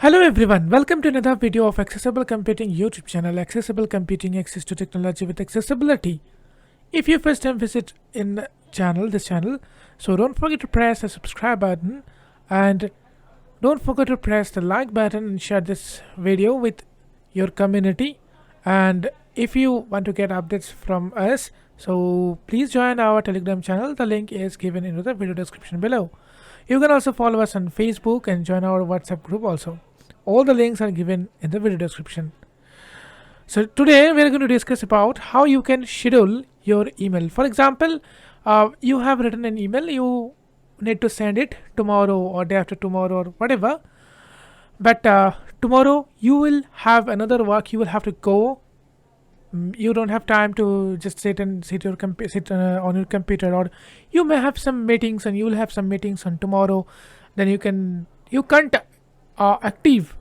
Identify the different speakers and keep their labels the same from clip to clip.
Speaker 1: Hello everyone, welcome to another video of Accessible Computing YouTube channel. Accessible Computing, access to technology with accessibility. If you first time visit in this channel, so don't forget to press the subscribe button and don't forget to press the like button and share this video with your community. And if you want to get updates from us, so please join our Telegram channel. The link is given in the video description below. You can also follow us on Facebook and join our WhatsApp group also. All the links are given in the video description. So today we are going to discuss about how you can schedule your email. For example, you have written an email, you need to send it tomorrow or day after tomorrow or whatever. But tomorrow you will have another work, you will have to go. You don't have time to just sit on your computer, or you may have some meetings and you will have some meetings on tomorrow. Then you can't active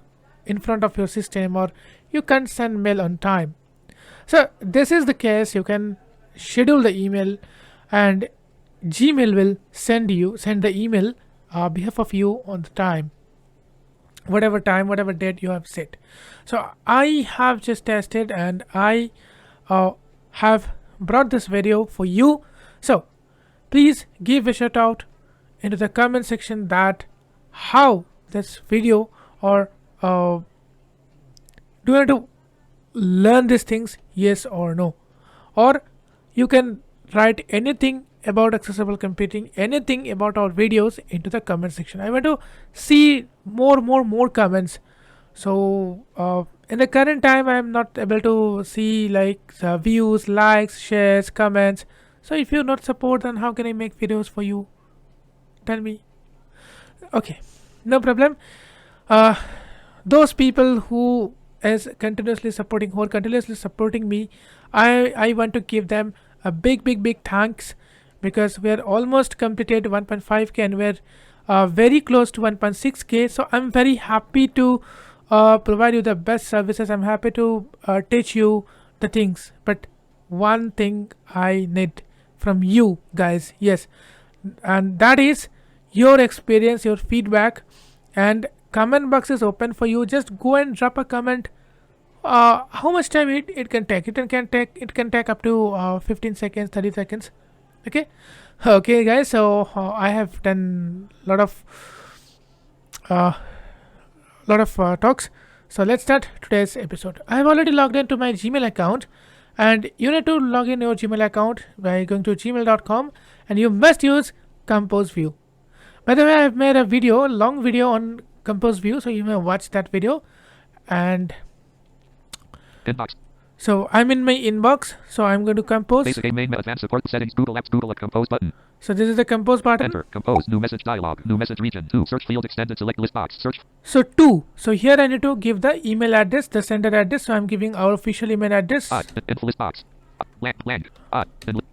Speaker 1: in front of your system, or you can't send mail on time. So this is the case. You can schedule the email and Gmail will send the email behalf of you on the time, whatever date you have set. So I have just tested and I have brought this video for you. So please give a shout out into the comment section that how this video, or do you want to learn these things, yes or no. Or you can write anything about accessible computing, anything about our videos into the comment section. I want to see more comments. So in the current time I am not able to see like views, likes, shares, comments. So if you not support, then how can I make videos for you? Tell me. Okay, no problem. Those people who are continuously supporting me, I want to give them a big thanks, because we are almost completed 1.5k and we're very close to 1.6k. So I'm very happy to provide you the best services. I'm happy to teach you the things, but one thing I need from you guys, yes, and that is your experience, your feedback. And comment box is open for you. Just go and drop a comment. How much time it can take? It can take up to 15 seconds, 30 seconds. Okay guys, so I have done lot of talks. So let's start today's episode. I have already logged into my Gmail account, and you need to log in your Gmail account by going to gmail.com, and you must use Compose View. By the way, I have made a long video on Compose View, so you may watch that video. And
Speaker 2: inbox.
Speaker 1: So I'm in my inbox, so I'm going to compose.
Speaker 2: Basic aim main advanced support settings, Google Apps, Google Compose button.
Speaker 1: So this is the compose button.
Speaker 2: Enter, compose, new message dialog, new message region, 2, search field extended, select list box, search.
Speaker 1: So 2. So here I need to give the email address, the sender address. So I'm giving our official email address.
Speaker 2: Info list box. Blank.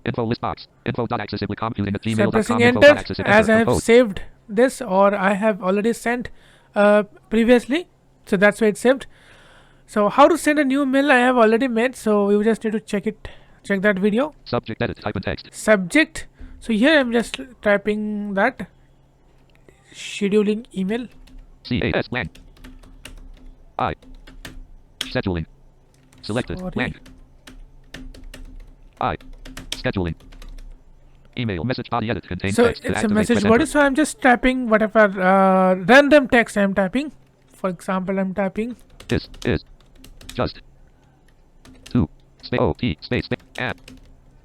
Speaker 2: Info list box. Info.accessiblecomputing at
Speaker 1: So I'm pressing
Speaker 2: gmail.com.
Speaker 1: enter, as I have saved this, or I have already sent previously. So that's why it's saved. So how to send a new mail I have already made. So you just need to check that video.
Speaker 2: Subject, edit, type in text.
Speaker 1: Subject. So here I'm just typing that scheduling email.
Speaker 2: CAS blank. Scheduling. Selected.
Speaker 1: Sorry.
Speaker 2: Blank. Scheduling. Email message body edit contains
Speaker 1: So
Speaker 2: text.
Speaker 1: it's a message body. So I'm just typing whatever random text I'm typing. For example, I'm typing
Speaker 2: This is just 2 space OT space app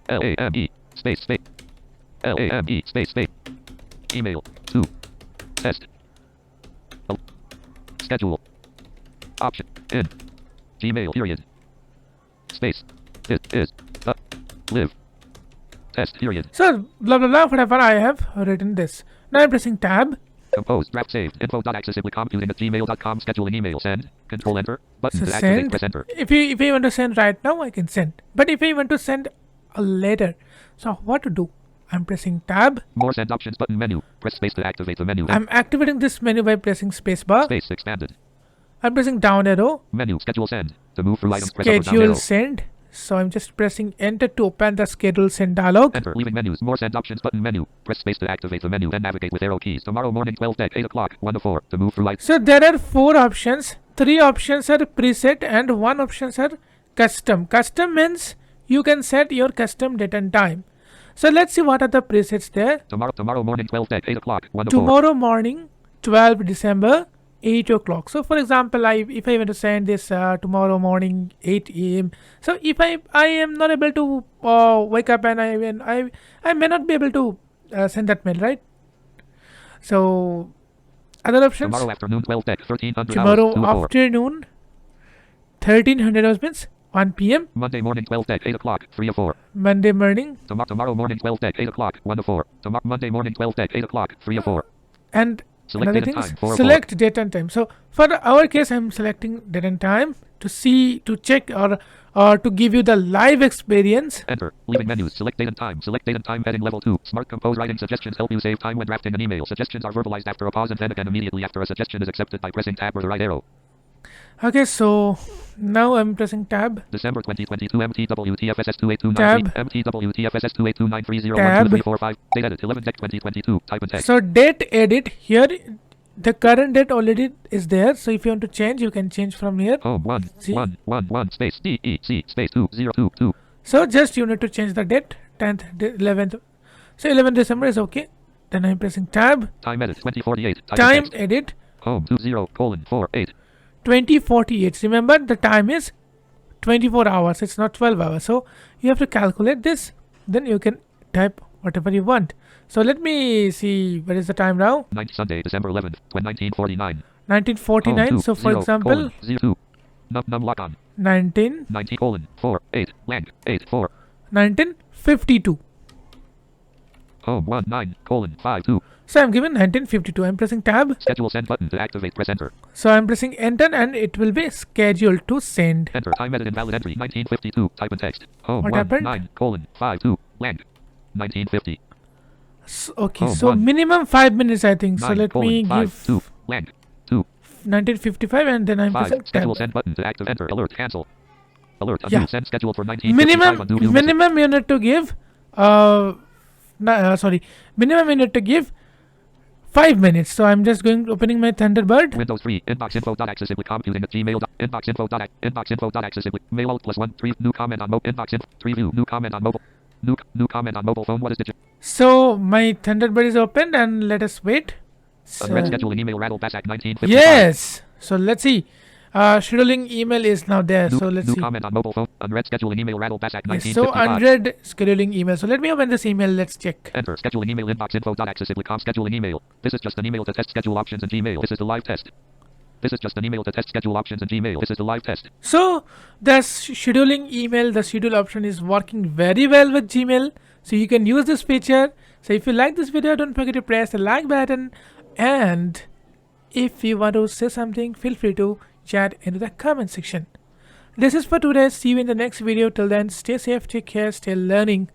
Speaker 2: LAME space LAME space email 2 test schedule option in Gmail period space this is live test period. So
Speaker 1: blah blah blah, whatever I have written this. Now I'm pressing tab.
Speaker 2: Compose, draft saved, info.accessiblecomputing at gmail.com, scheduling email, send, control enter, button
Speaker 1: So
Speaker 2: to activate,
Speaker 1: send.
Speaker 2: press enter.
Speaker 1: If you want to send right now, I can send. But if I want to send later, so what to do? I'm pressing tab.
Speaker 2: More send options button menu, press space to activate the menu.
Speaker 1: I'm activating this menu by pressing space bar.
Speaker 2: Space expanded.
Speaker 1: I'm pressing down arrow.
Speaker 2: Menu, schedule send. To move through items, press up or down
Speaker 1: Schedule
Speaker 2: arrow.
Speaker 1: send. So I'm just pressing enter to open the schedule send dialog.
Speaker 2: Enter. Leaving menus. More send options button menu. Press space to activate the menu. Then navigate with arrow keys. Tomorrow morning 12 at 8 o'clock. 1 to 4. To move through light.
Speaker 1: So there are 4 options. 3 options are preset and 1 options are custom. Custom means you can set your custom date and time. So let's see what are the presets there.
Speaker 2: Tomorrow morning 12 at 8 o'clock. 1 to 4.
Speaker 1: Tomorrow morning 12 December 8 o'clock. So for example, if I want to send this tomorrow morning 8 a.m. So if I am not able to wake up and I may not be able to send that mail, right? So other options.
Speaker 2: Tomorrow afternoon 12 at 1300
Speaker 1: Tomorrow
Speaker 2: hours, 2 to 4.
Speaker 1: afternoon 1300 hours means 1 p.m.
Speaker 2: Monday morning 12 at 8 o'clock. 3 to 4.
Speaker 1: Monday morning.
Speaker 2: Tomorrow morning 12 at 8 o'clock. 1 to 4. Monday morning 12 at 8 o'clock. 3 to 4.
Speaker 1: And
Speaker 2: Select
Speaker 1: another
Speaker 2: date
Speaker 1: thing
Speaker 2: and
Speaker 1: is
Speaker 2: time, 4
Speaker 1: select date and time. So for our case, I'm selecting date and time to check or to give you the live experience.
Speaker 2: Enter. Leaving menus. Select date and time. Select date and time heading level 2. Smart compose writing suggestions help you save time when drafting an email. Suggestions are verbalized after a pause and then again immediately after a suggestion is accepted by pressing tab or the right arrow.
Speaker 1: Okay, so now I'm pressing tab.
Speaker 2: December 2022 MTWTFSS 28293
Speaker 1: Tab.
Speaker 2: MTWTFSS 28293012345
Speaker 1: Tab.
Speaker 2: Date edit 11 tech 2022 type and text.
Speaker 1: So date edit here, the current date already is there. So if you want to change, you can change from here.
Speaker 2: Home 1
Speaker 1: See?
Speaker 2: 1 1 1 space DEC space 2022.
Speaker 1: So just you need to change the date 10th 11th. So 11th December is okay. Then I'm pressing tab.
Speaker 2: Time edit 2048 type
Speaker 1: Time
Speaker 2: and text.
Speaker 1: edit
Speaker 2: Home 20:48.
Speaker 1: 2048. Remember the time is 24 hours. It's not 12 hours. So you have to calculate this. Then you can type whatever you want. So let me see. What is the time now?
Speaker 2: 9th Sunday December 11th 1949.
Speaker 1: 1949. So for example,
Speaker 2: 02. Num lock on
Speaker 1: 19
Speaker 2: 90:48 lang 84.
Speaker 1: 1952.
Speaker 2: Home 19:52.
Speaker 1: So I'm given 1952. I'm pressing tab.
Speaker 2: Schedule send button to activate. Press enter.
Speaker 1: So I'm pressing enter and it will be scheduled to send.
Speaker 2: Enter. Time edit invalid entry 1952. Type and text. Home
Speaker 1: What happened?
Speaker 2: 19:52 lang 1950.
Speaker 1: Okay,
Speaker 2: Oh,
Speaker 1: so
Speaker 2: 1.
Speaker 1: minimum 5 minutes I think. So
Speaker 2: 9
Speaker 1: let me
Speaker 2: colon, 5
Speaker 1: give
Speaker 2: 2 lang 2
Speaker 1: 1955 and then I'm
Speaker 2: 5.
Speaker 1: pressing
Speaker 2: Schedule
Speaker 1: tab.
Speaker 2: send button to active. Enter. Alert. Cancel. Alert. Undo.
Speaker 1: Yeah.
Speaker 2: Send scheduled for 1955. Undo. New message.
Speaker 1: Minimum you need to give minimum you need to give 5 minutes. So I'm just opening my Thunderbird.
Speaker 2: Windows 3. Inbox info.accessiblecomputing at gmail. Inbox info.accessiblecomputing. Mail alt +1. 3. New comment on mobile. Inbox info. 3 view. New comment on mobile. New comment on mobile phone. What is digit?
Speaker 1: So my Thunderbird is opened and let us wait. So,
Speaker 2: Unread scheduling email rattle basak 1955.
Speaker 1: yes. So let's see. Scheduling email is now there.
Speaker 2: New,
Speaker 1: So let's
Speaker 2: new
Speaker 1: see.
Speaker 2: comment on mobile phone. Unread scheduling email rattle basak
Speaker 1: Yes,
Speaker 2: 1955.
Speaker 1: so unread scheduling email. So let me open this email. Let's check.
Speaker 2: Enter. Scheduling email inbox info.accessiblecom scheduling email. This is just an email to test schedule options in Gmail. This is the live test. This is just an email to test schedule options in Gmail. This is the live test.
Speaker 1: So the scheduling email, the schedule option is working very well with Gmail. So you can use this feature. So if you like this video, don't forget to press the like button. And if you want to say something, feel free to chat into the comment section. This is for today. See you in the next video. Till then, stay safe, take care, stay learning.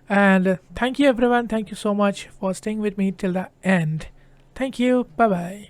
Speaker 1: And thank you everyone. Thank you so much for staying with me till the end. Thank you. Bye bye.